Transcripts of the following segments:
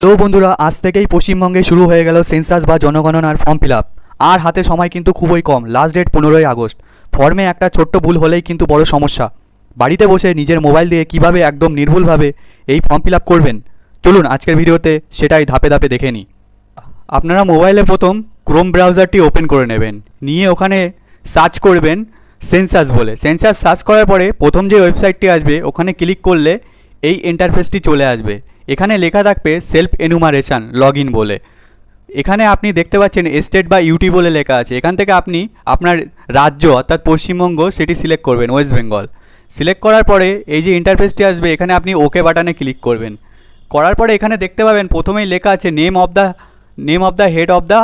তো বন্ধুরা, আজ থেকেই পশ্চিমবঙ্গে শুরু হয়ে গেল সেন্সাস বা জনগণনার ফর্ম ফিল আপ। আর হাতে সময় কিন্তু খুবই কম, লাস্ট ডেট 15ই আগস্ট। ফর্মে একটা ছোট্ট ভুল হলেই কিন্তু বড় সমস্যা। বাড়িতে বসে নিজের মোবাইল দিয়ে কিভাবে একদম নির্ভুলভাবে এই ফর্ম ফিল আপ করবেন, চলুন আজকের ভিডিওতে সেটাই ধাপে ধাপে দেখে নিই। আপনারা মোবাইলে প্রথম ক্রোম ব্রাউজারটি ওপেন করে নেবেন, নিয়ে ওখানে সার্চ করবেন সেন্সাস বলে। সেন্সাস সার্চ করার পরে প্রথম যে ওয়েবসাইটটি আসবে ওখানে ক্লিক করলে এই ইন্টারফেসটি চলে আসবে। এখানে লেখা থাকবে সেলফ এনুমারেশন লগ ইন বলে। এখানে আপনি দেখতে পাচ্ছেন স্টেট বা ইউটি বলে লেখা আছে। এখান থেকে আপনি আপনার রাজ্য অর্থাৎ পশ্চিমবঙ্গ সেটি সিলেক্ট করবেন, ওয়েস্ট বেঙ্গল। সিলেক্ট করার পরে এই যে ইন্টারফেসটি আসবে এখানে আপনি ওকে বাটনে ক্লিক করবেন। করার পরে এখানে দেখতে পাবেন প্রথমেই লেখা আছে name of the head of the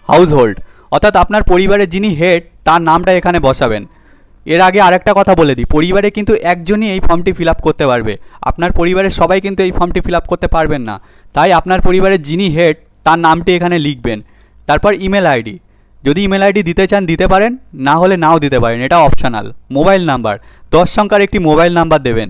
house hold, অর্থাৎ আপনার পরিবারের যিনি হেড তার নামটা এখানে বসাবেন। এর আগে আরেকটা কথা বলে দিই, পরিবারে কিন্তু একজনই এই ফর্মটি ফিল আপ করতে পারবে। আপনার পরিবারের সবাই কিন্তু এই ফর্মটি ফিল আপ করতে পারবেন না। তাই আপনার পরিবারের যিনি হেড তার নামটি এখানে লিখবেন। তারপর ইমেল আইডি, যদি ইমেল আইডি দিতে চান দিতে পারেন, না হলে নাও দিতে পারেন, এটা অপশনাল। মোবাইল নাম্বার 10 সংখ্যার একটি মোবাইল নাম্বার দেবেন।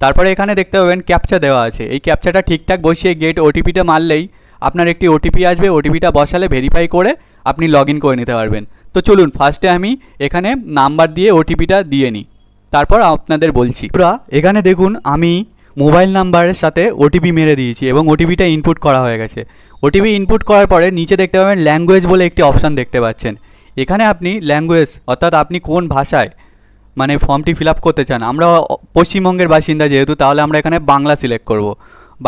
তারপরে এখানে দেখতে পাবেন ক্যাপচা দেওয়া আছে। এই ক্যাপচাটা ঠিকঠাক বসিয়ে গেট ওটিপিটা মারলেই আপনার একটি ওটিপি আসবে। ওটিপিটা বসালে ভেরিফাই করে আপনি লগ ইন করে নিতে পারবেন। তো চলুন ফার্স্টে আমি এখানে নাম্বার দিয়ে ওটিপিটা দিয়ে নিই, তারপর আপনাদের বলছি। এখানে দেখুন আমি মোবাইল নাম্বারের সাথে ওটিপি মেরে দিয়েছি এবং ওটিপিটা ইনপুট করা হয়ে গেছে। ওটিপি ইনপুট করার পরে নিচে দেখতে পাবেন ল্যাঙ্গুয়েজ বলে একটি অপশান দেখতে পাচ্ছেন। এখানে আপনি ল্যাঙ্গুয়েজ অর্থাৎ আপনি কোন ভাষায় মানে ফর্মটি ফিল আপ করতে চান। আমরা পশ্চিমবঙ্গের বাসিন্দা যেহেতু, তাহলে আমরা এখানে বাংলা সিলেক্ট করব।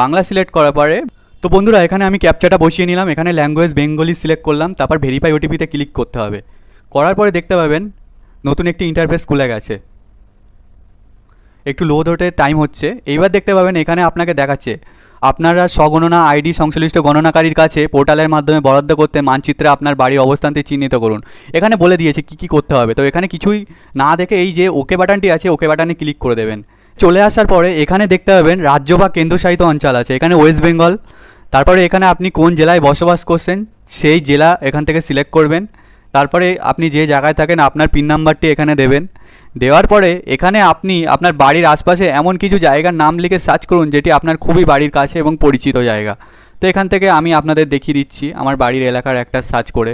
বাংলা সিলেক্ট করার পরে তো বন্ধুরা এখানে আমি ক্যাপচাটা বসিয়ে নিলাম, এখানে ল্যাঙ্গুয়েজ বেঙ্গলি সিলেক্ট করলাম, তারপর ভেরিফাই ওটিপিতে ক্লিক করতে হবে। করার পরে দেখতে পাবেন নতুন একটি ইন্টারফেস খুলে গেছে। একটু লোড হতে টাইম হচ্ছে। এইবার দেখতে পাবেন এখানে আপনাকে দেখাচ্ছে আপনারা স্বগণনা আইডি সংশ্লিষ্ট গণনাকারীর কাছে পোর্টালের মাধ্যমে বরাদ্দ করতে মানচিত্রে আপনার বাড়ির অবস্থানটি চিহ্নিত করুন। এখানে বলে দিয়েছে কি কি করতে হবে। তো এখানে কিছুই না দেখে এই যে ওকে বাটনটি আছে ওকে বাটনে ক্লিক করে দেবেন। চলে আসার পরে এখানে দেখতে পাবেন রাজ্য বা কেন্দ্রশাসিত অঞ্চল আছে, এখানে ওয়েস্ট বেঙ্গল। তারপরে এখানে আপনি কোন জেলায় বসবাস করছেন সেই জেলা এখান থেকে সিলেক্ট করবেন। তারপরে আপনি যে জায়গায় থাকেন আপনার পিন নাম্বারটি এখানে দেবেন। দেওয়ার পরে এখানে আপনি আপনার বাড়ির আশপাশে এমন কিছু জায়গার নাম লিখে সার্চ করুন যেটি আপনার খুবই বাড়ির কাছে এবং পরিচিত জায়গা। তো এখান থেকে আমি আপনাদের দেখিয়ে দিচ্ছি আমার বাড়ির এলাকার একটা সার্চ করে।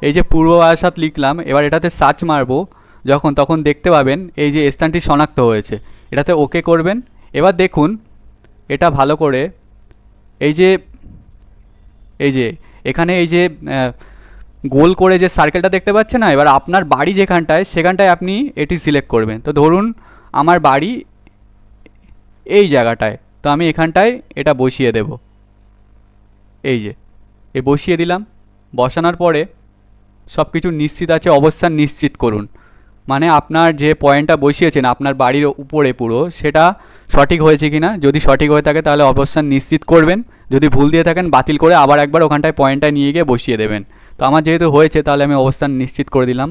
এই যে পূর্ব বারাসাত লিখলাম, এবার এটাতে সার্চ মারবো তখন দেখতে পাবেন এই যে স্থানটি শনাক্ত হয়েছে, এটাতে ওকে করবেন। এবার দেখুন এটা ভালো করে এই যে এখানে এই যে গোল করে যে সার্কেলটা দেখতে পাচ্ছেন না, এবার আপনার বাড়ি সেখানটায় আপনি এটি সিলেক্ট করবেন। তো ধরুন আমার বাড়ি এই জায়গাটায়, তো আমি এখানটায় এটা বসিয়ে দেব। এই যে বসিয়ে দিলাম। বসানোর পরে সব কিছু নিশ্চিত আছে, অবস্থান নিশ্চিত করুন। মানে আপনার যে পয়েন্টটা বসিয়েছেন আপনার বাড়ির উপরে পুরো, সেটা সঠিক হয়েছে কি না। যদি সঠিক হয়ে থাকে তাহলে অবস্থান নিশ্চিত করবেন, যদি ভুল দিয়ে থাকেন বাতিল করে আবার একবার ওখানটায় পয়েন্টটা নিয়ে গিয়ে বসিয়ে দেবেন। তো আমার যেহেতু হয়েছে তাহলে আমি অবস্থান নিশ্চিত করে দিলাম।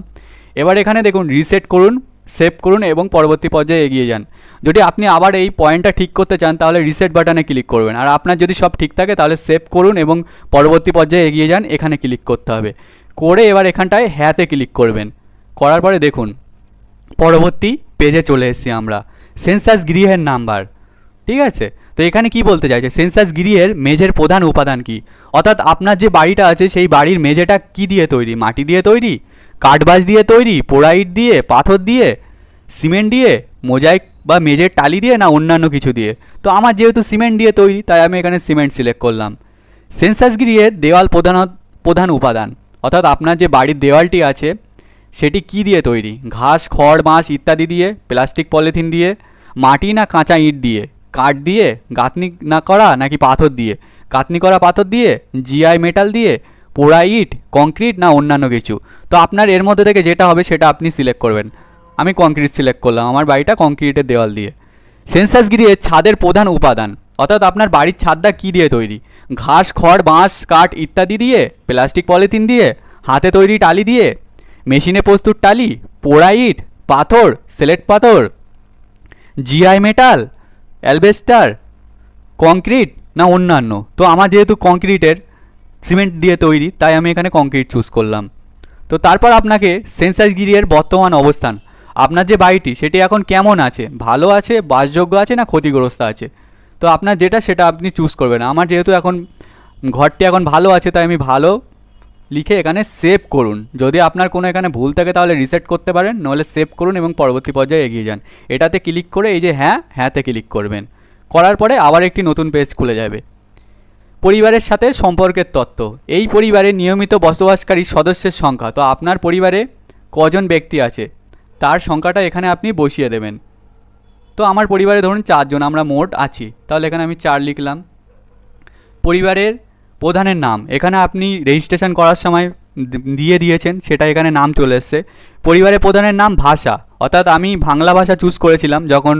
এবার এখানে দেখুন রিসেট করুন, সেভ করুন এবং পরবর্তী পর্যায়ে এগিয়ে যান। যদি আপনি আবার এই পয়েন্টটা ঠিক করতে চান তাহলে রিসেট বাটনে ক্লিক করবেন। আর আপনার যদি সব ঠিক থাকে তাহলে সেভ করুন এবং পরবর্তী পর্যায়ে এগিয়ে যান, এখানে ক্লিক করতে হবে। করে এবার এখানটায় হ্যাঁতে ক্লিক করবেন। করার পরে দেখুন পরবর্তী পেজে চলে এসেছি আমরা, সেন্সাস গৃহের নাম্বার। ঠিক আছে, তো এখানে কি বলতে চাইছে, সেন্সাস গৃহের মেঝের প্রধান উপাদান কি, অর্থাৎ আপনার যে বাড়িটা আছে সেই বাড়ির মেঝেটা কি দিয়ে তৈরি, মাটি দিয়ে তৈরি, কাঠবাস দিয়ে তৈরি, পোড়া ইট দিয়ে, পাথর দিয়ে, সিমেন্ট দিয়ে, মোজাইক বা মেঝের টালি দিয়ে, না অন্যান্য কিছু দিয়ে। তো আমার যেহেতু সিমেন্ট দিয়ে তৈরি তাই আমি এখানে সিমেন্ট সিলেক্ট করলাম। সেন্সাস গৃহের দেওয়াল প্রধান উপাদান, অর্থাৎ আপনার যে বাড়ির দেওয়ালটি আছে সেটি কি দিয়ে তৈরি, ঘাস, খড়, বাঁশ ইত্যাদি দিয়ে, প্লাস্টিক পলিথিন দিয়ে, মাটি না কাঁচা ইট দিয়ে, কাঠ দিয়ে, গাঁথনি না করা নাকি পাথর দিয়ে, গাঁথনি করা পাথর দিয়ে, জিআই মেটাল দিয়ে, পোড়া ইট, কংক্রিট না অন্যান্য কিছু। তো আপনার এর মধ্যে থেকে যেটা হবে সেটা আপনি সিলেক্ট করবেন। আমি কংক্রিট সিলেক্ট করলাম, আমার বাড়িটা কংক্রিটের দেওয়াল দিয়ে। সেন্সাস গৃহের ছাদের প্রধান উপাদান, অর্থাৎ আপনার বাড়ির ছাদটা কী দিয়ে তৈরি, ঘাস, খড়, বাঁশ, কাঠ ইত্যাদি দিয়ে, প্লাস্টিক পলিথিন দিয়ে, হাতে তৈরি টালি দিয়ে, মেশিনে প্রস্তুত টালি, পোড়া ইট, পাথর, স্লেট পাথর, জিআই মেটাল, অ্যালবেস্টার, কংক্রিট না অন্যান্য। তো আমার যেহেতু কংক্রিটের সিমেন্ট দিয়ে তৈরি তাই আমি এখানে কংক্রিট চুজ করলাম। তো তারপর আপনাকে সেন্সাস গৃহের বর্তমান অবস্থান, আপনার যে বাড়িটি সেটি এখন কেমন আছে, ভালো আছে, বাসযোগ্য আছে না ক্ষতিগ্রস্ত আছে। তো আপনার যেটা সেটা আপনি চুজ করবেন। আমার যেহেতু এখন ঘরটি এখন ভালো আছে, তাই আমি ভালো লিখে এখানে সেভ করুন। যদি আপনার কোনো এখানে ভুল থাকে তাহলে রিসেট করতে পারেন, নাহলে সেভ করুন এবং পরবর্তী পর্যায়ে এগিয়ে যান। এটাতে ক্লিক করে এই যে হ্যাঁতে ক্লিক করবেন। করার পরে আবার একটি নতুন পেজ খুলে যাবে। পরিবারের সাথে সম্পর্কের তথ্য। এই পরিবারে নিয়মিত বসবাসকারী সদস্যের সংখ্যা। তো আপনার পরিবারে কজন ব্যক্তি আছে তার সংখ্যাটা এখানে আপনি বসিয়ে দেবেন। তো আমার পরিবারে ধরুন 4 জন আমরা মোট আছি, তাহলে এখানে আমি 4 লিখলাম। পরিবারের প্রধানের নাম এখানে আপনি রেজিস্ট্রেশন করার সময় দিয়ে দিয়েছেন, সেটা এখানে নাম চলে এসছে। পরিবারের প্রধানের নাম ভাষা, অর্থাৎ আমি বাংলা ভাষা চুজ করেছিলাম যখন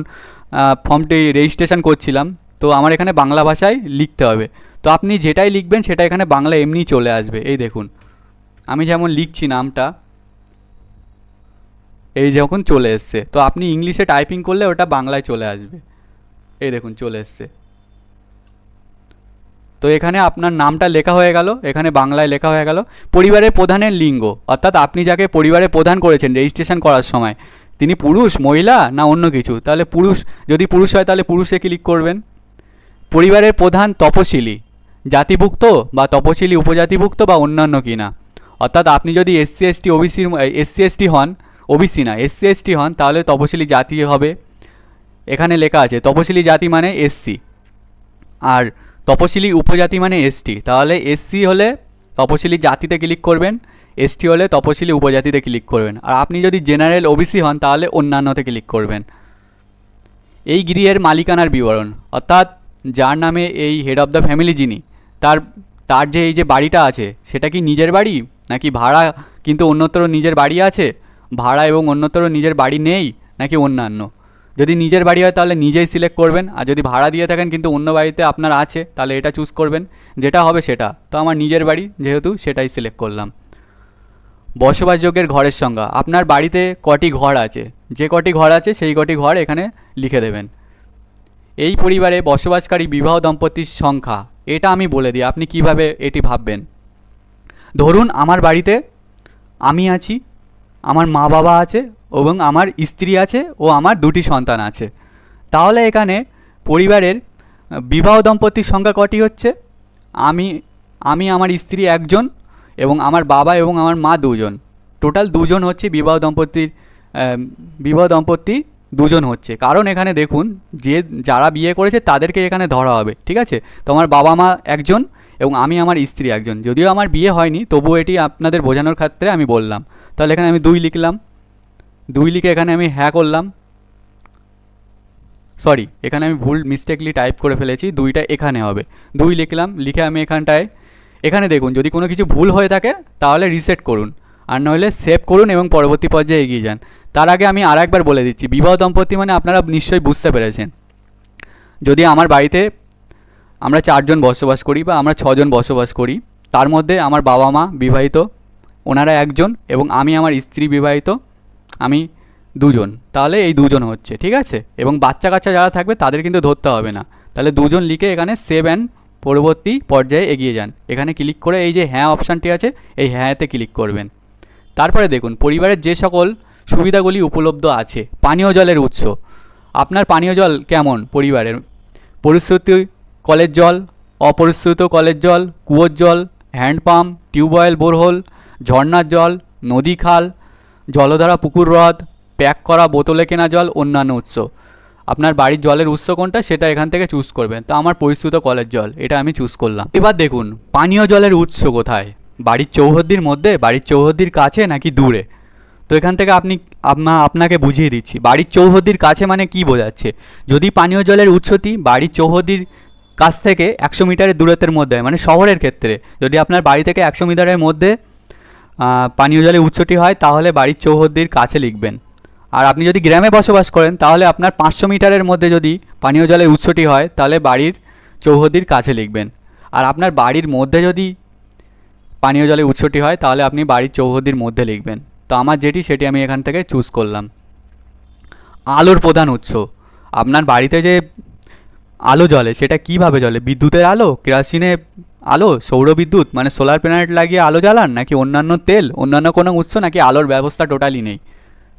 ফর্মটি রেজিস্ট্রেশন করছিলাম, তো আমার এখানে বাংলা ভাষায় লিখতে হবে। তো আপনি যেটাই লিখবেন সেটা এখানে বাংলা এমনিই চলে আসবে। এই দেখুন আমি যেমন লিখছি নামটা, এই যখন চলে এসছে। তো আপনি ইংলিশে টাইপিং করলে ওটা বাংলায় চলে আসবে। এই দেখুন চলে এসছে। তো এখানে আপনার নামটা লেখা হয়ে গেল, এখানে বাংলায় লেখা হয়ে গেল। পরিবারের প্রধানের লিঙ্গ, অর্থাৎ আপনি যাকে পরিবারের প্রধান করেছেন রেজিস্ট্রেশন করার সময়, তিনি পুরুষ, মহিলা না অন্য কিছু, তাহলে পুরুষ। যদি পুরুষ হয় তাহলে পুরুষে ক্লিক করবেন। পরিবারের প্রধান তপশিলি, জাতিভুক্ত বা তপশিলি উপজাতিভুক্ত বা অন্যান্য কিনা, অর্থাৎ আপনি যদি এসসি এসটি ওবিসির এসসি এসটি হন, ওবিসি না এসসি এসটি হন, তাহলে তপশিলি জাতি হবে। এখানে লেখা আছে তপশিলি জাতি মানে এসসি, আর তপশিলি উপজাতি মানে এসটি। তাহলে এসসি হলে তপশিলি জাতিতে ক্লিক করবেন, এসটি হলে তপশিলি উপজাতিতে ক্লিক করবেন। আর আপনি যদি জেনারেল ওবিসি হন তাহলে অন্যান্যতে ক্লিক করবেন। এই গৃহের মালিকানার বিবরণ, অর্থাৎ যার নামে এই হেড অফ দ্য ফ্যামিলি যিনি, তার যে এই যে বাড়িটা আছে সেটা কি নিজের বাড়ি নাকি ভাড়া, কিন্তু অন্যত্র নিজের বাড়ি আছে, ভাড়া এবং অন্যত্র নিজের বাড়ি নেই নাকি অন্যান্য। যদি নিজের বাড়ি হয় তাহলে নিজেই সিলেক্ট করবেন, আর যদি ভাড়া দিয়ে থাকেন কিন্তু অন্য বাড়িতে আপনার আছে তাহলে এটা চুজ করবেন, যেটা হবে সেটা। তো আমার নিজের বাড়ি যেহেতু সেটাই সিলেক্ট করলাম। বসবাসযোগ্যের ঘরের সংখ্যা, আপনার বাড়িতে কটি ঘর আছে, যে কটি ঘর আছে সেই কটি ঘর এখানে লিখে দেবেন। এই পরিবারে বসবাসকারী বিবাহ দম্পতির সংখ্যা, এটা আমি বলে দিই আপনি কিভাবে এটি ভাববেন। ধরুন আমার বাড়িতে আমি আছি, আমার মা বাবা আছে এবং আমার স্ত্রী আছে ও আমার 2টি সন্তান আছে। তাহলে এখানে পরিবারের বিবাহ দম্পতির সংখ্যা কটি হচ্ছে, আমি আমার স্ত্রী 1 জন এবং আমার বাবা এবং আমার মা 2 জন, টোটাল 2 জন হচ্ছে বিবাহ দম্পতি 2 জন হচ্ছে। কারণ এখানে দেখুন যারা বিয়ে করেছে তাদেরকে এখানে ধরা হবে, ঠিক আছে। তো আমার বাবা মা 1 জন এবং আমি আমার স্ত্রী 1 জন, যদিও আমার বিয়ে হয়নি তবুও এটি আপনাদের বোঝানোর ক্ষেত্রে আমি বললাম। তাহলে এখানে আমি 2 লিখলাম, 2 লিখে এখানে আমি হ্যাঁ করলাম। সরি, এখানে আমি ভুল মিস্টেকলি টাইপ করে ফেলেছি, 2টা এখানে হবে। 2 লিখলাম, লিখে আমি এখানে দেখুন যদি কোনো কিছু ভুল হয়ে থাকে তাহলে রিসেট করুন, আর নইলে সেভ করুন এবং পরবর্তী পর্যায়ে এগিয়ে যান। তার আগে আমি আরেকবার বলে দিচ্ছি, বিবাহ দম্পতি মানে আপনারা নিশ্চয়ই বুঝতে পেরেছেন। যদি আমার বাড়িতে আমরা 4 জন বসবাস করি বা আমরা 6 জন বসবাস করি, তার মধ্যে আমার বাবা মা বিবাহিত, ওনারা 1 জন এবং আমি আমার স্ত্রী বিবাহিত, আমি 2 জন, তাহলে এই 2 জন হচ্ছে, ঠিক আছে। এবং বাচ্চা কাচ্চা যারা থাকবে তাদের কিন্তু ধরতে হবে না। তাহলে 2 জন লিখে এখানে সেভ অ্যান্ড পরবর্তী পর্যায়ে এগিয়ে যান। এখানে ক্লিক করে এই যে হ্যাঁ অপশানটি আছে এই হ্যাঁতে ক্লিক করবেন। তারপরে দেখুন পরিবারের যে সকল সুবিধাগুলি উপলব্ধ আছে। পানীয় জলের উৎস, আপনার পানীয় জল কেমন পরিবারের, পরিশ্রুত কলের জল, অপরিশ্রুত কলের জল, কুয়োর জল, হ্যান্ডপাম্প, টিউবওয়েল, বোরহোল, ঝর্ণার জল, নদী খাল, জলধারা, পুকুর হ্রদ, প্যাক করা বোতলে কেনা জল, অন্যান্য উৎস। আপনার বাড়ির জলের উৎস কোনটা সেটা এখান থেকে চুজ করবেন। তো আমার পরিশ্রুত কলের জল, এটা আমি চুজ করলাম। এবার দেখুন পানীয় জলের উৎস কোথায়, বাড়ির চৌহদ্দির মধ্যে, বাড়ির চৌহদ্দির কাছে নাকি দূরে। তো এখান থেকে আপনাকে বুঝিয়ে দিচ্ছি, বাড়ির চৌহদ্দির কাছে মানে কি বোঝাচ্ছে। যদি পানীয় জলের উৎসটি বাড়ির চৌহদ্দির কাছ থেকে 100 মিটারের দূরত্বের মধ্যে, মানে শহরের ক্ষেত্রে যদি আপনার বাড়ি থেকে 100 মিটারের মধ্যে পানীয় জলের উৎসটি হয় তাহলে বাড়ির চৌহদ্দির কাছে লিখবেন। আর আপনি যদি গ্রামে বসবাস করেন তাহলে আপনার 500 মিটারের মধ্যে যদি পানীয় জলের উৎসটি হয় তাহলে বাড়ির চৌহদ্দির কাছে লিখবেন। আর আপনার বাড়ির মধ্যে যদি পানীয় জলের উৎসটি হয় তাহলে আপনি বাড়ির চৌহদ্দির মধ্যে লিখবেন। তো আমার যেটি সেটি আমি এখান থেকে চুজ করলাম। আলোর প্রধান উৎস, আপনার বাড়িতে যে আলো জ্বলে সেটা কিভাবে জ্বলে, বিদ্যুতের আলো, কেরোসিনে আলো, সৌরবিদ্যুৎ মানে সোলার প্যানেল লাগিয়ে আলো জ্বালান, নাকি অন্যান্য তেল, অন্যান্য কোনো উৎস, নাকি আলোর ব্যবস্থা টোটালি নেই।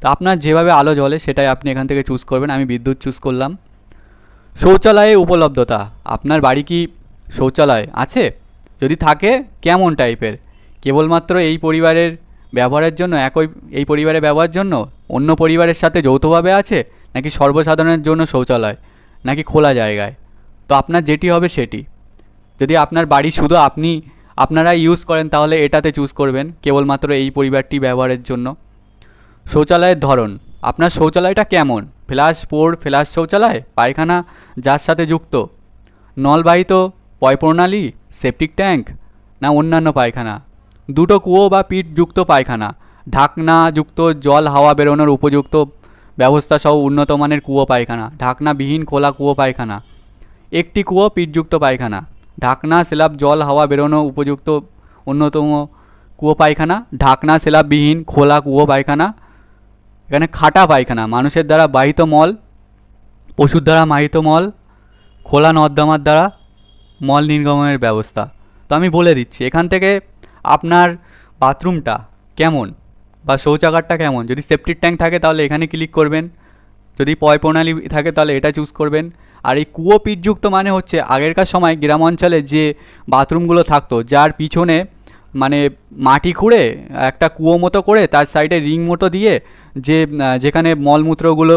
তো আপনার যেভাবে আলো জ্বলে সেটাই আপনি এখান থেকে চুজ করবেন। আমি বিদ্যুৎ চুজ করলাম। শৌচালয়ের উপলব্ধতা, আপনার বাড়ি কি শৌচালয় আছে, যদি থাকে কেমন টাইপের, কেবলমাত্র এই পরিবারের ব্যবহারের জন্য, এই পরিবারের ব্যবহারের জন্য, অন্য পরিবারের সাথে যৌথভাবে আছে, নাকি সর্বসাধারণের জন্য শৌচালয়, নাকি খোলা জায়গায়। তো আপনার যেটি হবে সেটি। যদি আপনার বাড়ি শুধু আপনারা ইউজ করেন তাহলে এটাতে চুজ করবেন, কেবলমাত্র এই পরিবারটি ব্যবহারের জন্য। শৌচালয়ের ধরন, আপনার শৌচালয়টা কেমন, ফ্লাশ শৌচালয়, পায়খানা যার সাথে যুক্ত, নলবাহিত পয়ঃপ্রণালী, সেপটিক ট্যাঙ্ক, না অন্যান্য পায়খানা, দুটো কুয়ো বা পিঠযুক্ত পায়খানা, ঢাকনাযুক্ত জল হাওয়া বেরোনোর উপযুক্ত ব্যবস্থা সহ উন্নত মানের কুয়ো পায়খানা, ঢাকনাবিহীন খোলা কুয়ো পায়খানা, একটি কুয়ো পিঠযুক্ত পায়খানা, ঢাকনা স্ল্যাব জল হাওয়া বেরোনো উপযুক্ত অন্যতম কুয়ো পায়খানা, ঢাকনা স্ল্যাববিহীন খোলা কুয়ো পায়খানা। এখানে খাটা পায়খানা, মানুষের দ্বারা বাহিত মল, পশুর দ্বারা বাহিত মল, খোলা নর্দমার দ্বারা মল নির্গমনের ব্যবস্থা। তো আমি বলে দিচ্ছি এখান থেকে আপনার বাথরুমটা কেমন বা শৌচাগারটা কেমন। যদি সেপটিক ট্যাঙ্ক থাকে তাহলে এখানে ক্লিক করবেন, যদি পয়ঃপ্রণালী থাকে তাহলে এটা চুজ করবেন। আর এই কুয়ো পিঠযুক্ত মানে হচ্ছে আগেরকার সময় গ্রাম অঞ্চলে যে বাথরুমগুলো থাকতো, যার পিছনে মানে মাটি খুঁড়ে একটা কুয়ো মতো করে তার সাইডে রিং মতো দিয়ে যেখানে মলমূত্রগুলো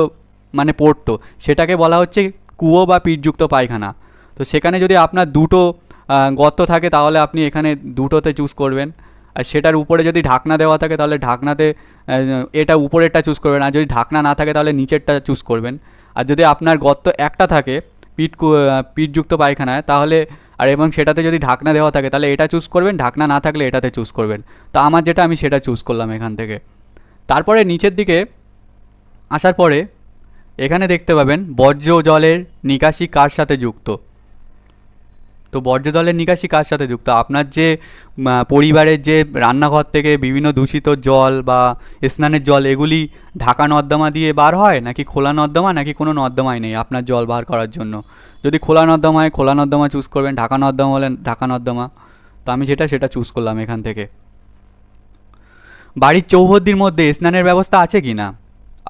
মানে পড়তো, সেটাকে বলা হচ্ছে কুয়ো বা পিঠযুক্ত পায়খানা। তো সেখানে যদি আপনার দুটো গর্ত থাকে তাহলে আপনি এখানে দুটোতে চুজ করবেন। আর সেটার উপরে যদি ঢাকনা দেওয়া থাকে তাহলে ঢাকনাতে এটা উপরেরটা চুজ করবেন, আর যদি ঢাকনা না থাকে তাহলে নিচেরটা চুজ করবেন। আর যদি আপনার গর্ত একটা থাকে পিঠযুক্ত পায়খানায় তাহলে এবং সেটাতে যদি ঢাকনা দেওয়া থাকে তাহলে এটা চুজ করবেন, ঢাকনা না থাকলে এটাতে চুজ করবেন। তো আমার যেটা আমি সেটা চুজ করলাম এখান থেকে। তারপরে নিচের দিকে আসার পরে এখানে দেখতে পাবেন বর্জ্য জলের নিকাশি কার সাথে যুক্ত। তো বর্জ্য জলের নিকাশি কার সাথে যুক্ত, আপনার যে পরিবারের যে রান্নাঘর থেকে বিভিন্ন দূষিত জল বা স্নানের জল এগুলি ঢাকা নর্দমা দিয়ে বার হয়, নাকি খোলা নর্দমা, নাকি কোনো নর্দমাই নেই আপনার জল বার করার জন্য। যদি খোলা নর্দমা হয় খোলা নর্দমা চুজ করবেন, ঢাকা নর্দমা হলে ঢাকা নর্দমা। তো আমি সেটা চুজ করলাম এখান থেকে। বাড়ির চৌহদ্দির মধ্যে স্নানের ব্যবস্থা আছে কি না,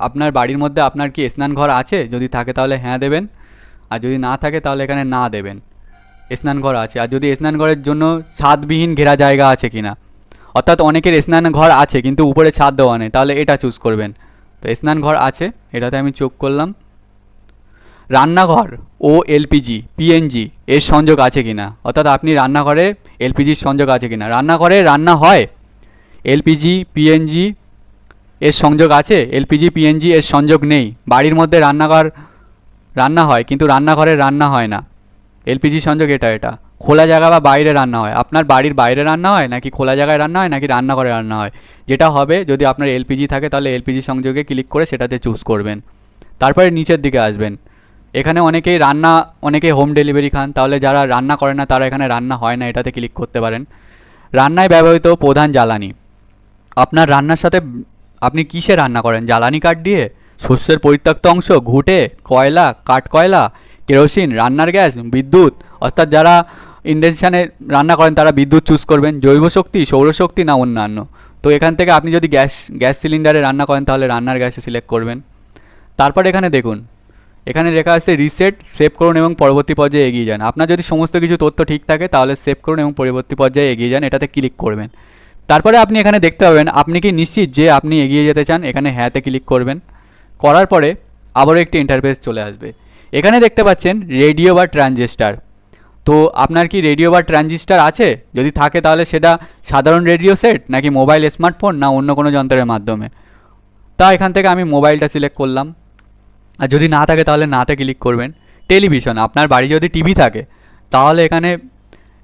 আপনার বাড়ির মধ্যে আপনার কি স্নান ঘর আছে, যদি থাকে তাহলে হ্যাঁ দেবেন, আর যদি না থাকে তাহলে এখানে না দেবেন। স্নানঘর আছে, আর যদি স্নানঘরের জন্য ছাদবিহীন ঘেরা জায়গা আছে কিনা, অর্থাৎ অনেকের স্নানঘর আছে কিন্তু উপরে ছাদ দেওয়া নেই, তাহলে এটা চুজ করবেন। তো স্নানঘর আছে, এটাতে আমি চোখ করলাম। রান্নাঘর ও এলপিজি পিএনজি এর সংযোগ আছে কিনা, অর্থাৎ আপনি রান্নাঘরে এলপিজির সংযোগ আছে কিনা। রান্নাঘরে রান্না হয়, এলপিজি পিএনজি এর সংযোগ আছে, এলপিজি পিএনজি এর সংযোগ নেই। বাড়ির মধ্যে রান্না হয় কিন্তু রান্নাঘরে রান্না হয় না, এলপিজি সংযোগ এটা। খোলা জায়গা বা বাইরে রান্না হয়, আপনার বাড়ির বাইরে রান্না হয়, নাকি খোলা জায়গায় রান্না হয়, নাকি রান্নাঘরে রান্না হয়। যেটা হবে, যদি আপনার এলপিজি থাকে তাহলে এলপিজি সংযোগে ক্লিক করে সেটাতে চুজ করবেন। তারপরে নিচের দিকে আসবেন, এখানে অনেকেই হোম ডেলিভারি খান, তাহলে যারা রান্না করে না তারা এখানে রান্না হয় না এটাতে ক্লিক করতে পারেন। রান্নায় ব্যবহৃত প্রধান জ্বালানি, আপনার রান্নার সাথে আপনি কিসে রান্না করেন, জ্বালানি কাঠ দিয়ে, শস্যের পরিত্যক্ত অংশ, ঘুঁটে, কয়লা, কাঠকয়লা, কেরোসিন, রান্নার গ্যাস, বিদ্যুৎ, অর্থাৎ যারা ইন্ডাকশানে রান্না করেন তারা বিদ্যুৎ চুজ করবেন, জৈব শক্তি, সৌরশক্তি, না অন্যান্য। তো এখান থেকে আপনি যদি গ্যাস সিলিন্ডারে রান্না করেন তাহলে রান্নার গ্যাসে সিলেক্ট করবেন। তারপর এখানে দেখুন, এখানে লেখা আছে রিসেট, সেভ করুন এবং পরবর্তী পর্যায়ে এগিয়ে যান। আপনার যদি সমস্ত কিছু তথ্য ঠিক থাকে তাহলে সেভ করুন এবং পরবর্তী পর্যায়ে এগিয়ে যান, এটাতে ক্লিক করবেন। তারপরে আপনি এখানে দেখতে পাবেন আপনি কি নিশ্চিত যে আপনি এগিয়ে যেতে চান, এখানে হ্যাঁতে ক্লিক করবেন। করার পরে আবারও একটি ইন্টারফেস চলে আসবে। এখানে দেখতে পাচ্ছেন রেডিও বা ট্রানজিস্টার। তো আপনার কি রেডিও বা ট্রানজিস্টার আছে, যদি থাকে তাহলে সেটা সাধারণ রেডিও সেট, নাকি মোবাইল, স্মার্টফোন, না অন্য কোনো যন্ত্রের মাধ্যমে। তা এখান থেকে আমি মোবাইলটা সিলেক্ট করলাম, আর যদি না থাকে তাহলে নাতে ক্লিক করবেন। টেলিভিশন, আপনার বাড়ি যদি টিভি থাকে তাহলে এখানে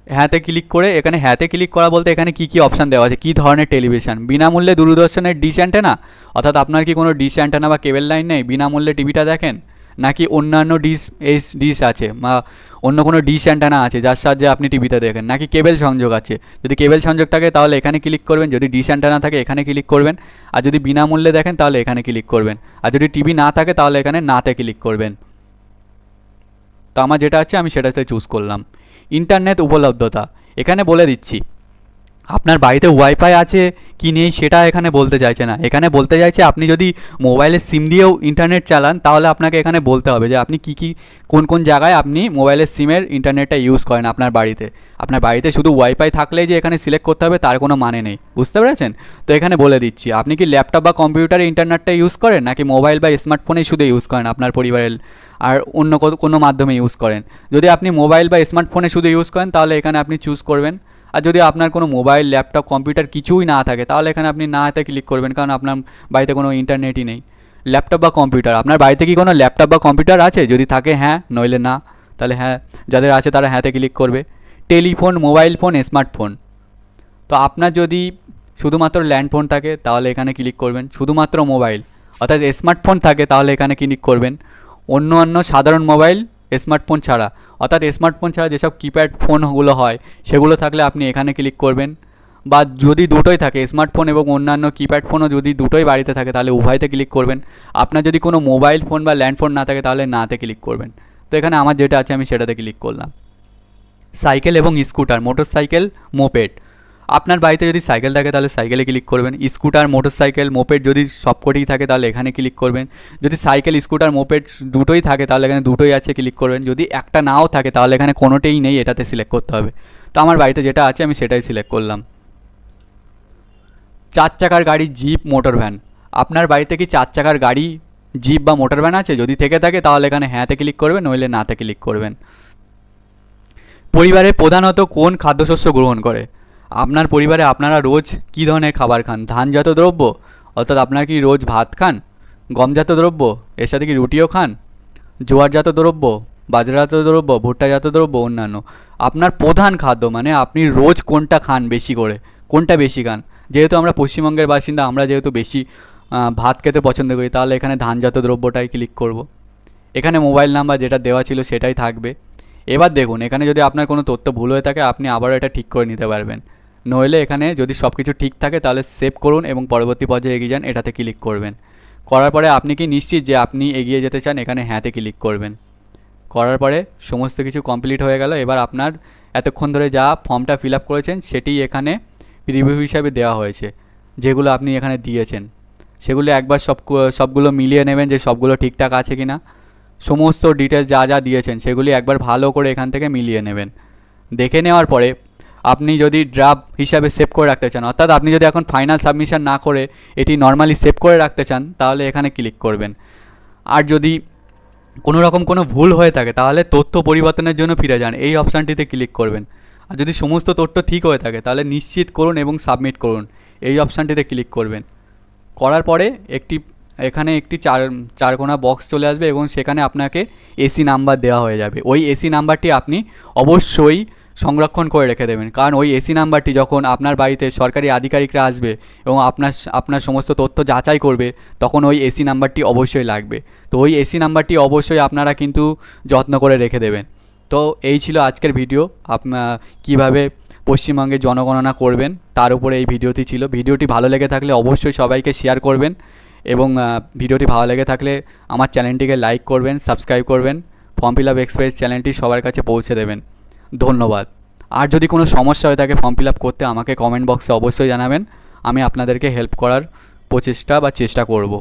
হ্যাঁতে ক্লিক করে, এখানে হ্যাঁতে ক্লিক করা বলতে এখানে কি অপশান দেওয়া আছে, কী ধরনের টেলিভিশন, বিনামূল্যে দূরদর্শনের ডিশ অ্যান্টেনা, অর্থাৎ আপনার কি কোনো ডিশ অ্যান্টেনা বা কেবল লাইন নেই, বিনামূল্যে টিভিটা দেখেন, নাকি অন্যান্য ডিশ আছে বা অন্য কোনো ডিশ অ্যান্টেনা আছে যার সাহায্যে আপনি টিভিতে দেখেন, নাকি কেবল সংযোগ আছে। যদি কেবল সংযোগ থাকে তাহলে এখানে ক্লিক করবেন, যদি ডিশ অ্যান্টেনা থাকে এখানে ক্লিক করবেন, আর যদি বিনামূল্যে দেখেন তাহলে এখানে ক্লিক করবেন, আর যদি টিভি না থাকে তাহলে এখানে নাতে ক্লিক করবেন। তো আমার যেটা আছে আমি সেটাতে চুজ করলাম। ইন্টারনেট উপলব্ধতা, এখানে বলে দিচ্ছি আপনার বাড়িতে ওয়াইফাই আছে কি নেই সেটা এখানে বলতে চাইছে না, এখানে বলতে চাইছে আপনি যদি মোবাইলের সিম দিয়েও ইন্টারনেট চালান তাহলে আপনাকে এখানে বলতে হবে যে আপনি কী কী কোন কোন জায়গায় আপনি মোবাইলের সিমের ইন্টারনেটটা ইউজ করেন আপনার বাড়িতে। আপনার বাড়িতে শুধু ওয়াইফাই থাকলেই যে এখানে সিলেক্ট করতে হবে তার কোনো মানে নেই, বুঝতে পেরেছেন? তো এখানে বলে দিচ্ছি, আপনি কি ল্যাপটপ বা কম্পিউটারে ইন্টারনেটটা ইউজ করেন নাকি মোবাইল বা স্মার্টফোনেই শুধু ইউজ করেন আপনার পরিবারের আর অন্য কোনো মাধ্যমে ইউজ করেন। যদি আপনি মোবাইল বা স্মার্টফোনে শুধু ইউজ করেন তাহলে এখানে আপনি চুজ করবেন। আর যদি আপনার কোনো মোবাইল ল্যাপটপ কম্পিউটার কিছুই না থাকে তাহলে এখানে আপনি না হাতে ক্লিক করবেন, কারণ আপনার বাড়িতে কোনো ইন্টারনেটই নেই। ল্যাপটপ বা কম্পিউটার, আপনার বাড়িতে কি কোনো ল্যাপটপ বা কম্পিউটার আছে? যদি থাকে হ্যাঁ, নইলে না। তাহলে হ্যাঁ, যাদের আছে তারা হ্যাঁতে ক্লিক করবে। টেলিফোন, মোবাইল ফোন, স্মার্টফোন, তো আপনার যদি শুধুমাত্র ল্যান্ডফোন থাকে তাহলে এখানে ক্লিক করবেন। শুধুমাত্র মোবাইল অর্থাৎ স্মার্টফোন থাকে তাহলে এখানে ক্লিক করবেন। অন্য সাধারণ মোবাইল স্মার্টফোন ছাড়া, অর্থাৎ স্মার্টফোন ছাড়া যেসব কিপ্যাড ফোনগুলো হয় সেগুলো থাকলে আপনি এখানে ক্লিক করবেন। বা যদি দুটোই থাকে, স্মার্টফোন এবং অন্যান্য কিপ্যাড ফোনও যদি দুটোই বাড়িতে থাকে তাহলে উভয়তে ক্লিক করবেন। আপনার যদি কোনো মোবাইল ফোন বা ল্যান্ডফোন না থাকে তাহলে নাতে ক্লিক করবেন। তো এখানে আমার যেটা আছে আমি সেটাতে ক্লিক করলাম। সাইকেল এবং স্কুটার, মোটর সাইকেল, মোপেড, আপনার বাড়িতে যদি সাইকেল থাকে তাহলে সাইকেলে ক্লিক করবেন। স্কুটার, মোটর সাইকেল, মোপেড যদি সবকটিই থাকে তাহলে এখানে ক্লিক করবেন। যদি সাইকেল, স্কুটার, মোপেড দুটোই থাকে তাহলে এখানে দুটোই আছে ক্লিক করবেন। যদি একটা নাও থাকে তাহলে এখানে কোনোটাই নেই, এটাতে সিলেক্ট করতে হবে। তো আমার বাড়িতে যেটা আছে আমি সেটাই সিলেক্ট করলাম। 4 চাকার গাড়ি, জিপ, মোটর ভ্যান, আপনার বাড়িতে কি 4 চাকার গাড়ি, জিপ বা মোটর ভ্যান আছে? যদি থেকে থাকে তাহলে এখানে হ্যাঁতে ক্লিক করবেন, নইলে নাতে ক্লিক করবেন। পরিবারে প্রধানত কোন খাদ্যশস্য গ্রহণ করে? আপনার পরিবারে আপনারা রোজ কী ধরনের খাবার খান? ধানজাত দ্রব্য, অর্থাৎ আপনারা কি রোজ ভাত খান? গমজাত দ্রব্য, এর সাথে কি রুটিও খান? জোয়ারজাত দ্রব্য, বাজরাজাত দ্রব্য, ভুট্টাজাত দ্রব্য, অন্যান্য। আপনার প্রধান খাদ্য মানে আপনি রোজ কোনটা খান বেশি করে, কোনটা বেশি খান? যেহেতু আমরা পশ্চিমবঙ্গের বাসিন্দা, আমরা যেহেতু বেশি ভাত খেতে পছন্দ করি তাহলে এখানে ধানজাত দ্রব্যটাই ক্লিক করব। এখানে মোবাইল নাম্বার যেটা দেওয়া ছিল সেটাই থাকবে। এবার দেখুন, এখানে যদি আপনার কোনো তথ্য ভুল হয়ে থাকে আপনি আবারও এটা ঠিক করে নিতে পারবেন। নইলে এখানে যদি সব কিছু ঠিক থাকে তাহলে সেভ করুন এবং পরবর্তী পর্যায়ে এগিয়ে যান, এটাতে ক্লিক করবেন। করার পরে আপনি কি নিশ্চিত যে আপনি এগিয়ে যেতে চান? এখানে হ্যাঁতে ক্লিক করবেন। করার পরে সমস্ত কিছু কমপ্লিট হয়ে গেল। এবার আপনার এতক্ষণ ধরে যা ফর্মটা ফিল আপ করেছেন সেটি এখানে প্রিভিউ হিসাবে দেওয়া হয়েছে। যেগুলো আপনি এখানে দিয়েছেন সেগুলো একবার সবগুলো মিলিয়ে নেবেন যে সবগুলো ঠিকঠাক আছে কি না। সমস্ত ডিটেলস যা যা দিয়েছেন সেগুলি একবার ভালো করে এখান থেকে মিলিয়ে নেবেন। দেখে নেওয়ার পরে আপনি যদি ড্রাফট হিসাবে সেভ করে রাখতে চান, অর্থাৎ আপনি যদি এখন ফাইনাল সাবমিশন না করে এটি নর্মালি সেভ করে রাখতে চান তাহলে এখানে ক্লিক করবেন। আর যদি কোনো রকম কোনো ভুল হয়ে থাকে তাহলে তথ্য পরিবর্তনের জন্য ফিরে যান, এই অপশানটিতে ক্লিক করবেন। আর যদি সমস্ত তথ্য ঠিক হয়ে থাকে তাহলে নিশ্চিত করুন এবং সাবমিট করুন, এই অপশানটিতে ক্লিক করবেন। করার পরে এখানে একটি চারকোনা বক্স চলে আসবে এবং সেখানে আপনাকে এসি নাম্বার দেওয়া হয়ে যাবে। ওই এসি নাম্বারটি আপনি অবশ্যই সংরক্ষণ করে রেখে দেবেন, কারণ ওই এসি নাম্বারটি যখন আপনার বাড়িতে সরকারি আধিকারিকরা আসবে এবং আপনার সমস্ত তথ্য যাচাই করবে তখন ওই এসি নাম্বারটি অবশ্যই লাগবে। তো ওই এসি নাম্বারটি অবশ্যই আপনারা কিন্তু যত্ন করে রেখে দেবেন। তো এই ছিল আজকের ভিডিও, কীভাবে পশ্চিমবঙ্গে জনগণনা করবেন তার উপরে এই ভিডিওটি ছিল। ভিডিওটি ভালো লেগে থাকলে অবশ্যই সবাইকে শেয়ার করবেন এবং ভিডিওটি ভালো লেগে থাকলে আমার চ্যানেলটিকে লাইক করবেন, সাবস্ক্রাইব করবেন, ফর্ম ফিল আপ এক্সপ্রেস চ্যানেলটি সবার কাছে পৌঁছে দেবেন। ধন্যবাদ। আর যদি কোনো সমস্যা হয়ে থাকে ফর্ম ফিল আপ করতে আমাকে কমেন্ট বক্সে অবশ্যই জানাবেন, আমি আপনাদেরকে হেল্প করার চেষ্টা করব।